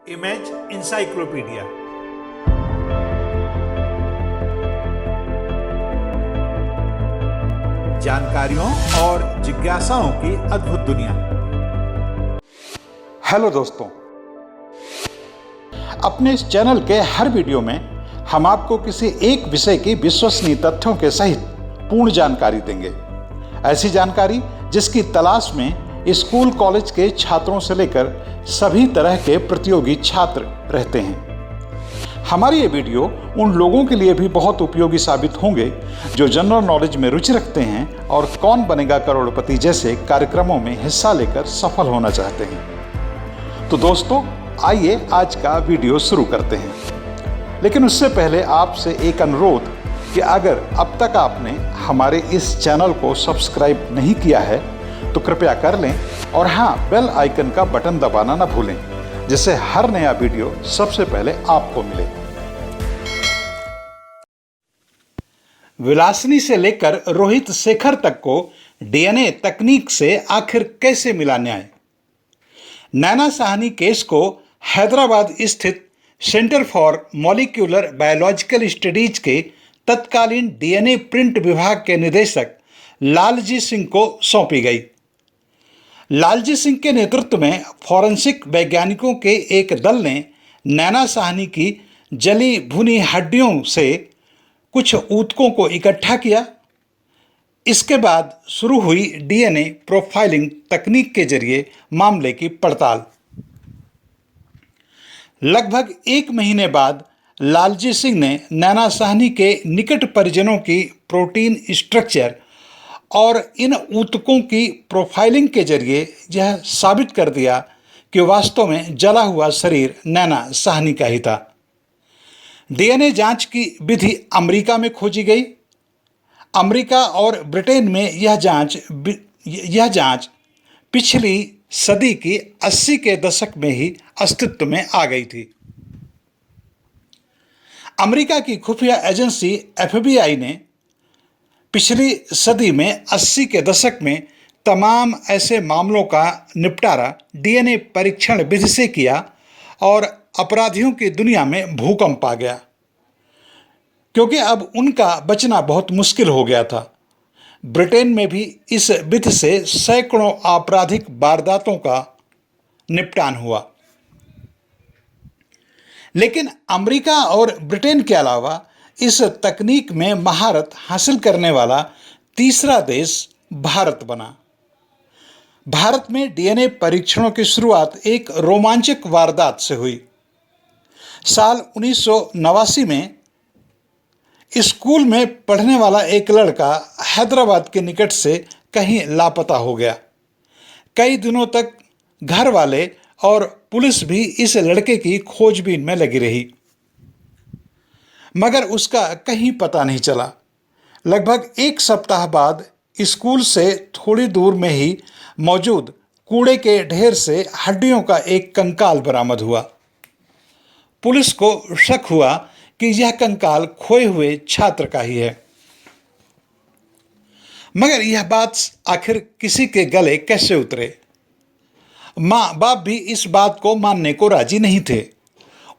Image encyclopedia. जानकारियों और जिज्ञासाओं की अद्भुत दुनिया। हेलो दोस्तों, अपने इस चैनल के हर वीडियो में हम आपको किसी एक विषय की विश्वसनीय तथ्यों के सहित पूर्ण जानकारी देंगे। ऐसी जानकारी जिसकी तलाश में स्कूल कॉलेज के छात्रों से लेकर सभी तरह के प्रतियोगी छात्र रहते हैं। हमारी ये वीडियो उन लोगों के लिए भी बहुत उपयोगी साबित होंगे जो जनरल नॉलेज में रुचि रखते हैं और कौन बनेगा करोड़पति जैसे कार्यक्रमों में हिस्सा लेकर सफल होना चाहते हैं। तो दोस्तों, आइए आज का वीडियो शुरू करते हैं। लेकिन उससे पहले आपसे एक अनुरोध कि अगर अब तक आपने हमारे इस चैनल को सब्सक्राइब नहीं किया है तो कृपया कर लें और हाँ, बेल आइकन का बटन दबाना ना भूलें, जिससे हर नया वीडियो सबसे पहले आपको मिले। विलासिनी से लेकर रोहित शेखर तक को डीएनए तकनीक से आखिर कैसे मिला न्याय। नैना साहनी केस को हैदराबाद स्थित centre for molecular biological studies के तत्कालीन डीएनए प्रिंट विभाग के निदेशक लालजी सिंह को सौंपी गई। लालजी सिंह के नेतृत्व में फॉरेंसिक वैज्ञानिकों के एक दल ने नैना साहनी की जली भुनी हड्डियों से कुछ ऊतकों को इकट्ठा किया। इसके बाद शुरू हुई डीएनए प्रोफाइलिंग तकनीक के जरिए मामले की पड़ताल। लगभग 1 महीने बाद लालजी सिंह ने नैना साहनी के निकट परिजनों की प्रोटीन स्ट्रक्चर और इन ऊतकों की प्रोफाइलिंग के जरिए यह साबित कर दिया कि वास्तव में जला हुआ शरीर नैना साहनी का ही था। डीएनए जांच की विधि अमेरिका में खोजी गई। अमेरिका और ब्रिटेन में यह जांच पिछली सदी की 80 के दशक में ही अस्तित्व में आ गई थी। अमेरिका की खुफिया एजेंसी एफबीआई ने पिछली सदी में 80 के दशक में तमाम ऐसे मामलों का निपटारा डीएनए परीक्षण विधि से किया और अपराधियों की दुनिया में भूकंप आ गया, क्योंकि अब उनका बचना बहुत मुश्किल हो गया था। ब्रिटेन में भी इस विधि से सैकड़ों आपराधिक वारदातों का निपटान हुआ। लेकिन अमेरिका और ब्रिटेन के अलावा इस तकनीक में महारत हासिल करने वाला तीसरा देश भारत बना। भारत में डीएनए परीक्षणों की शुरुआत एक रोमांचक वारदात से हुई। साल 1989 में स्कूल में पढ़ने वाला एक लड़का हैदराबाद के निकट से कहीं लापता हो गया। कई दिनों तक घर वाले और पुलिस भी इस लड़के की खोजबीन में लगी रही, मगर उसका कहीं पता नहीं चला। लगभग 1 सप्ताह बाद स्कूल से थोड़ी दूर में ही मौजूद कूड़े के ढेर से हड्डियों का एक कंकाल बरामद हुआ। पुलिस को शक हुआ कि यह कंकाल खोए हुए छात्र का ही है, मगर यह बात आखिर किसी के गले कैसे उतरे। माँ बाप भी इस बात को मानने को राजी नहीं थे।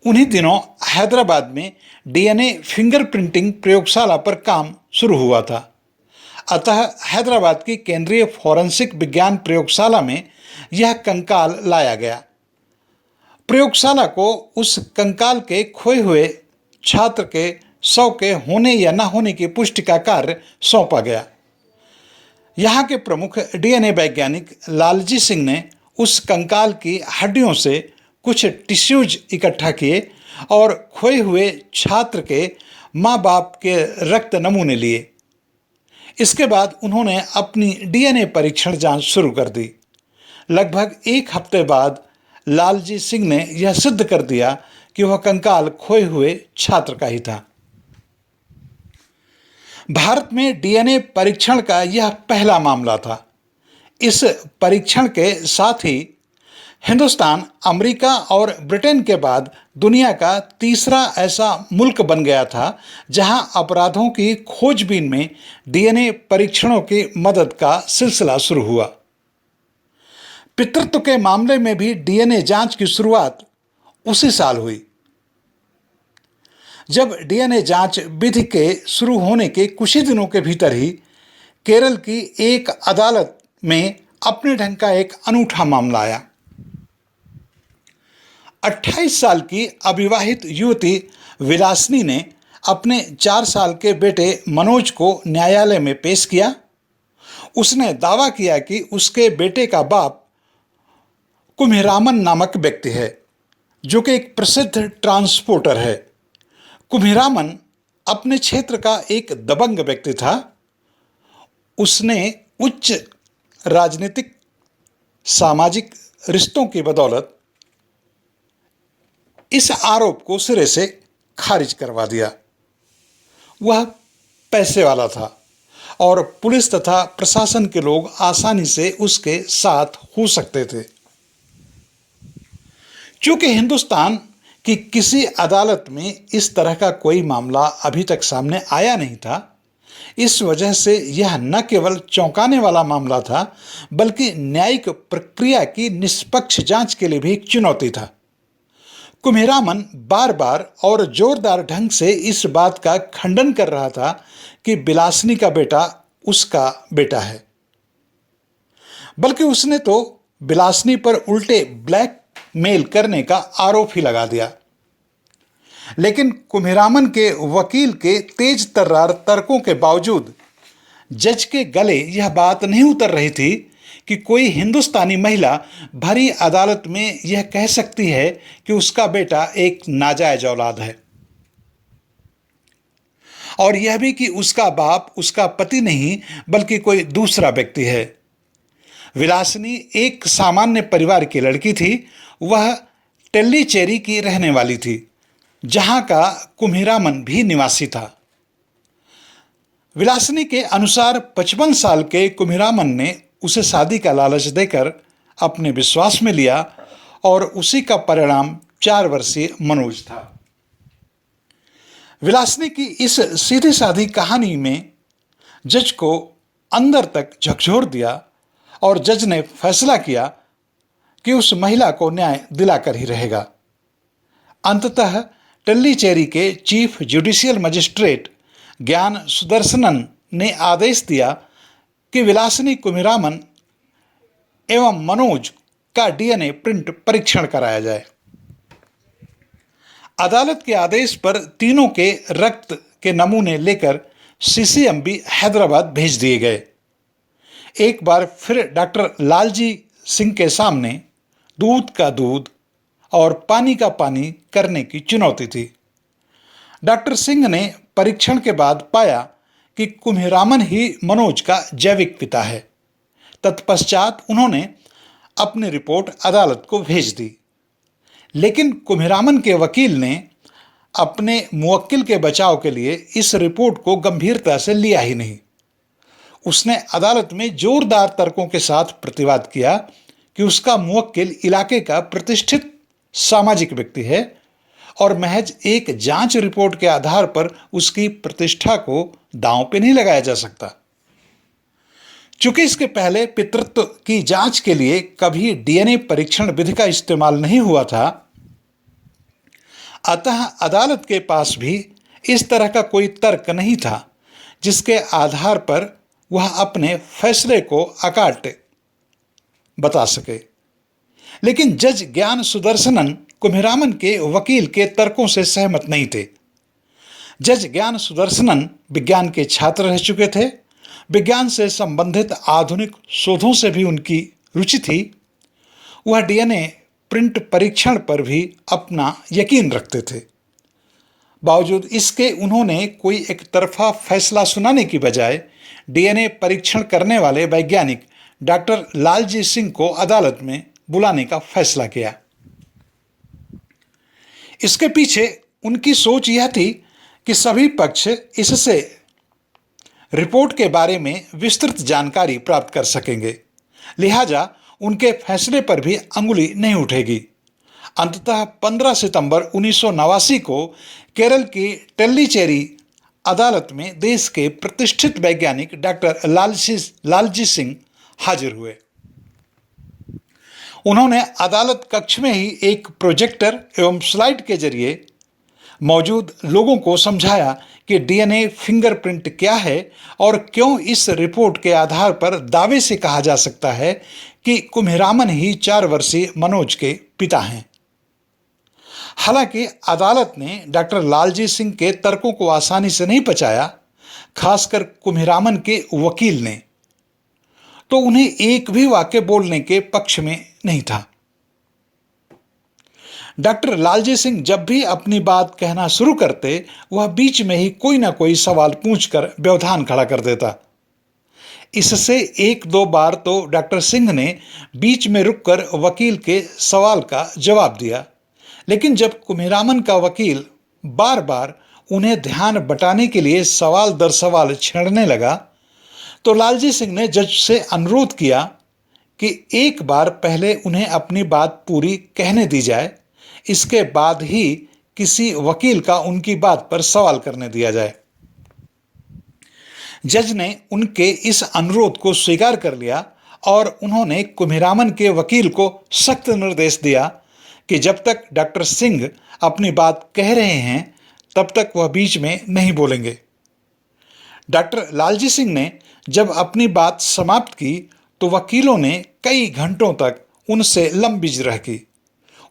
उन्हीं दिनों हैदराबाद में डीएनए फिंगरप्रिंटिंग प्रयोगशाला पर काम शुरू हुआ था। अतः हैदराबाद की केंद्रीय फॉरेंसिक विज्ञान प्रयोगशाला में यह कंकाल लाया गया। प्रयोगशाला को उस कंकाल के खोए हुए छात्र के शव के होने या न होने की पुष्टि का कार्य सौंपा गया। यहाँ के प्रमुख डीएनए वैज्ञानिक लालजी सिंह ने उस कंकाल की हड्डियों से कुछ टिश्यूज इकट्ठा किए और खोए हुए छात्र के माँ बाप के रक्त नमूने लिए। इसके बाद उन्होंने अपनी डीएनए परीक्षण जांच शुरू कर दी। लगभग 1 हफ्ते बाद लालजी सिंह ने यह सिद्ध कर दिया कि वह कंकाल खोए हुए छात्र का ही था। भारत में डीएनए परीक्षण का यह पहला मामला था। इस परीक्षण के साथ ही हिंदुस्तान अमेरिका और ब्रिटेन के बाद दुनिया का तीसरा ऐसा मुल्क बन गया था जहां अपराधों की खोजबीन में डीएनए परीक्षणों की मदद का सिलसिला शुरू हुआ। पितृत्व के मामले में भी डीएनए जांच की शुरुआत उसी साल हुई, जब डीएनए जांच विधि के शुरू होने के कुछ ही दिनों के भीतर ही केरल की एक अदालत में अपने ढंग का एक अनूठा मामला आया। 28 साल की अविवाहित युवती विलासिनी ने अपने 4 साल के बेटे मनोज को न्यायालय में पेश किया। उसने दावा किया कि उसके बेटे का बाप कुम्हिरामन नामक व्यक्ति है, जो कि एक प्रसिद्ध ट्रांसपोर्टर है। कुम्हिरामन अपने क्षेत्र का एक दबंग व्यक्ति था। उसने उच्च राजनीतिक सामाजिक रिश्तों की बदौलत इस आरोप को सिरे से खारिज करवा दिया। वह पैसे वाला था और पुलिस तथा प्रशासन के लोग आसानी से उसके साथ हो सकते थे। चूंकि हिंदुस्तान की किसी अदालत में इस तरह का कोई मामला अभी तक सामने आया नहीं था, इस वजह से यह न केवल चौंकाने वाला मामला था, बल्कि न्यायिक प्रक्रिया की निष्पक्ष जांच के लिए भी एक चुनौती था। कुम्हिरामन बार बार और जोरदार ढंग से इस बात का खंडन कर रहा था कि विलासिनी का बेटा उसका बेटा है, बल्कि उसने तो विलासिनी पर उल्टे ब्लैकमेल करने का आरोप ही लगा दिया। लेकिन कुम्हिरामन के वकील के तेज तर्रार तर्कों के बावजूद जज के गले यह बात नहीं उतर रही थी कि कोई हिंदुस्तानी महिला भरी अदालत में यह कह सकती है कि उसका बेटा एक नाजायज औलाद है, और यह भी कि उसका बाप उसका पति नहीं बल्कि कोई दूसरा व्यक्ति है। विलासिनी एक सामान्य परिवार की लड़की थी। वह टेल्लीचेरी की रहने वाली थी, जहां का कुम्हिरामन भी निवासी था। विलासिनी के अनुसार 55 साल के कुम्हिरामन ने उसे शादी का लालच देकर अपने विश्वास में लिया और उसी का परिणाम 4 वर्षीय मनोज था। विलासिनी की इस सीधी साधी कहानी में जज को अंदर तक झकझोर दिया और जज ने फैसला किया कि उस महिला को न्याय दिलाकर ही रहेगा। अंततः टेल्लीचेरी के चीफ जुडिशियल मजिस्ट्रेट ज्ञान सुदर्शनन ने आदेश दिया कि विलासिनी कुम्हिरामन एवं मनोज का डीएनए प्रिंट परीक्षण कराया जाए। अदालत के आदेश पर तीनों के रक्त के नमूने लेकर सीसीएमबी हैदराबाद भेज दिए गए। एक बार फिर डॉक्टर लालजी सिंह के सामने दूध का दूध और पानी का पानी करने की चुनौती थी। डॉक्टर सिंह ने परीक्षण के बाद पाया कि कुम्हिरामन ही मनोज का जैविक पिता है। तत्पश्चात उन्होंने अपनी रिपोर्ट अदालत को भेज दी, लेकिन कुम्हिरामन के वकील ने अपने मुवक्किल के बचाव के लिए इस रिपोर्ट को गंभीरता से लिया ही नहीं। उसने अदालत में जोरदार तर्कों के साथ प्रतिवाद किया कि उसका मुवक्किल इलाके का प्रतिष्ठित सामाजिक व्यक्ति है और महज एक जांच रिपोर्ट के आधार पर उसकी प्रतिष्ठा को दांव पे नहीं लगाया जा सकता। चूंकि इसके पहले पितृत्व की जांच के लिए कभी डीएनए परीक्षण विधि का इस्तेमाल नहीं हुआ था, अतः अदालत के पास भी इस तरह का कोई तर्क नहीं था जिसके आधार पर वह अपने फैसले को अकाट बता सके। लेकिन जज ज्ञान सुदर्शनन कुम्हिरामन के वकील के तर्कों से सहमत नहीं थे। जज ज्ञान सुदर्शनन विज्ञान के छात्र रह चुके थे। विज्ञान से संबंधित आधुनिक शोधों से भी उनकी रुचि थी। वह डीएनए प्रिंट परीक्षण पर भी अपना यकीन रखते थे। बावजूद इसके उन्होंने कोई एक तरफा फैसला सुनाने की बजाय डीएनए परीक्षण करने वाले वैज्ञानिक डॉक्टर लालजी सिंह को अदालत में बुलाने का फैसला किया। इसके पीछे उनकी सोच यह थी कि सभी पक्ष इससे रिपोर्ट के बारे में विस्तृत जानकारी प्राप्त कर सकेंगे, लिहाजा उनके फैसले पर भी अंगुली नहीं उठेगी। अंततः 15 सितंबर 1989 को केरल की टेल्लीचेरी अदालत में देश के प्रतिष्ठित वैज्ञानिक डॉक्टर लालजी सिंह हाजिर हुए। उन्होंने अदालत कक्ष में ही एक प्रोजेक्टर एवं स्लाइड के जरिए मौजूद लोगों को समझाया कि डीएनए फिंगरप्रिंट क्या है और क्यों इस रिपोर्ट के आधार पर दावे से कहा जा सकता है कि कुम्हिरामन ही 4 वर्षीय मनोज के पिता हैं। हालांकि अदालत ने डॉक्टर लालजी सिंह के तर्कों को आसानी से नहीं पचाया, खासकर कुम्हिरामन के वकील ने तो उन्हें एक भी वाक्य बोलने के पक्ष में नहीं था। डॉक्टर लालजी सिंह जब भी अपनी बात कहना शुरू करते, वह बीच में ही कोई ना कोई सवाल पूछकर व्यवधान खड़ा कर देता। इससे 1-2 बार तो डॉक्टर सिंह ने बीच में रुककर वकील के सवाल का जवाब दिया, लेकिन जब कुम्हिरामन का वकील बार बार उन्हें ध्यान बटाने के लिए सवाल दर सवाल छेड़ने लगा, तो लालजी सिंह ने जज से अनुरोध किया कि एक बार पहले उन्हें अपनी बात पूरी कहने दी जाए, इसके बाद ही किसी वकील का उनकी बात पर सवाल करने दिया जाए। जज ने उनके इस अनुरोध को स्वीकार कर लिया और उन्होंने कुम्हिरामन के वकील को सख्त निर्देश दिया कि जब तक डॉक्टर सिंह अपनी बात कह रहे हैं तब तक वह बीच में नहीं बोलेंगे। डॉक्टर लालजी सिंह ने जब अपनी बात समाप्त की तो वकीलों ने कई घंटों तक उनसे लंबिजरह की।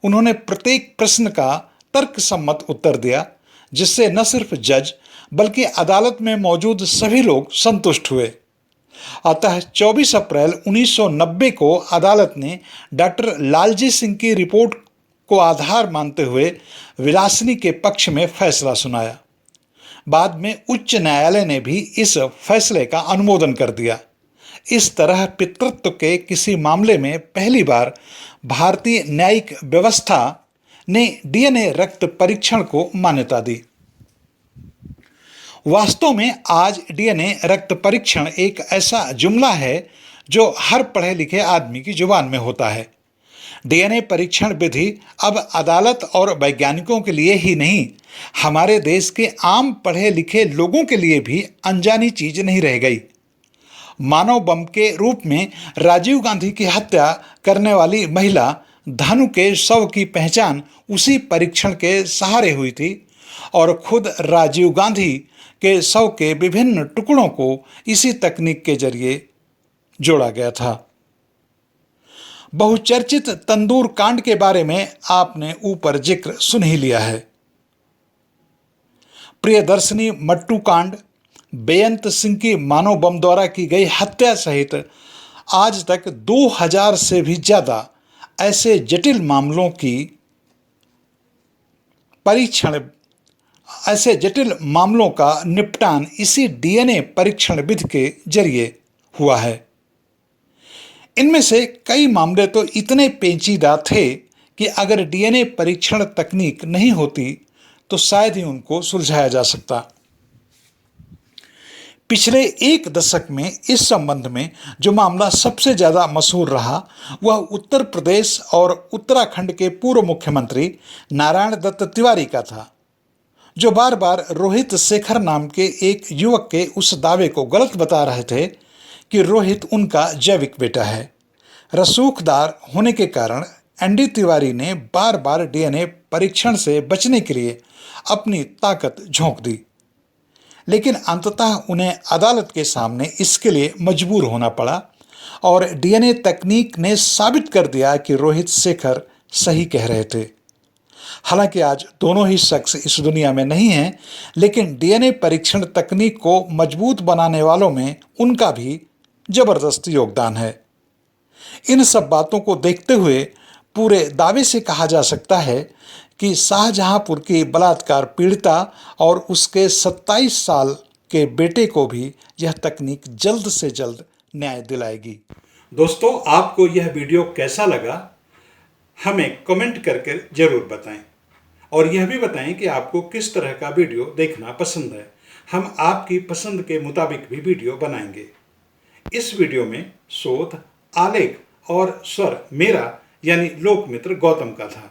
उन्होंने प्रत्येक प्रश्न का तर्कसम्मत उत्तर दिया, जिससे न सिर्फ जज बल्कि अदालत में मौजूद सभी लोग संतुष्ट हुए। अतः 24 अप्रैल 1990 को अदालत ने डॉक्टर लालजी सिंह की रिपोर्ट को आधार मानते हुए विलासिनी के पक्ष में फैसला सुनाया। बाद में उच्च न्यायालय ने भी इस फैसले का अनुमोदन कर दिया। इस तरह पितृत्व के किसी मामले में पहली बार भारतीय न्यायिक व्यवस्था ने डीएनए रक्त परीक्षण को मान्यता दी। वास्तव में आज डीएनए रक्त परीक्षण एक ऐसा जुमला है जो हर पढ़े लिखे आदमी की जुबान में होता है। डीएनए परीक्षण विधि अब अदालत और वैज्ञानिकों के लिए ही नहीं, हमारे देश के आम पढ़े लिखे लोगों के लिए भी अनजानी चीज नहीं रह गई। मानव बम के रूप में राजीव गांधी की हत्या करने वाली महिला धानु के शव की पहचान उसी परीक्षण के सहारे हुई थी और खुद राजीव गांधी के शव के विभिन्न टुकड़ों को इसी तकनीक के जरिए जोड़ा गया था। बहुचर्चित तंदूर कांड के बारे में आपने ऊपर जिक्र सुन ही लिया है। प्रियदर्शनी मट्टू कांड, बेअंत सिंह की मानव बम द्वारा की गई हत्या सहित आज तक 2000 से भी ज्यादा ऐसे जटिल मामलों की ऐसे जटिल मामलों का निपटान इसी डीएनए परीक्षण विधि के जरिए हुआ है। इनमें से कई मामले तो इतने पेचीदा थे कि अगर डीएनए परीक्षण तकनीक नहीं होती तो शायद ही उनको सुलझाया जा सकता। पिछले 1 दशक में इस संबंध में जो मामला सबसे ज्यादा मशहूर रहा वह उत्तर प्रदेश और उत्तराखंड के पूर्व मुख्यमंत्री नारायण दत्त तिवारी का था, जो बार बार रोहित शेखर नाम के एक युवक के उस दावे को गलत बता रहे थे कि रोहित उनका जैविक बेटा है। रसूखदार होने के कारण एनडी तिवारी ने बार बार डीएनए परीक्षण से बचने के लिए अपनी ताकत झोंक दी, लेकिन अंततः उन्हें अदालत के सामने इसके लिए मजबूर होना पड़ा और डीएनए तकनीक ने साबित कर दिया कि रोहित शेखर सही कह रहे थे। हालांकि आज दोनों ही शख्स इस दुनिया में नहीं हैं, लेकिन डीएनए परीक्षण तकनीक को मजबूत बनाने वालों में उनका भी जबरदस्त योगदान है। इन सब बातों को देखते हुए पूरे दावे से कहा जा सकता है कि शाहजहांपुर की बलात्कार पीड़िता और उसके 27 साल के बेटे को भी यह तकनीक जल्द से जल्द न्याय दिलाएगी। दोस्तों, आपको यह वीडियो कैसा लगा हमें कमेंट करके जरूर बताएं और यह भी बताएं कि आपको किस तरह का वीडियो देखना पसंद है। हम आपकी पसंद के मुताबिक भी वीडियो बनाएंगे। इस वीडियो में शोध, आलेख और स्वर मेरा यानी लोकमित्र गौतम का था।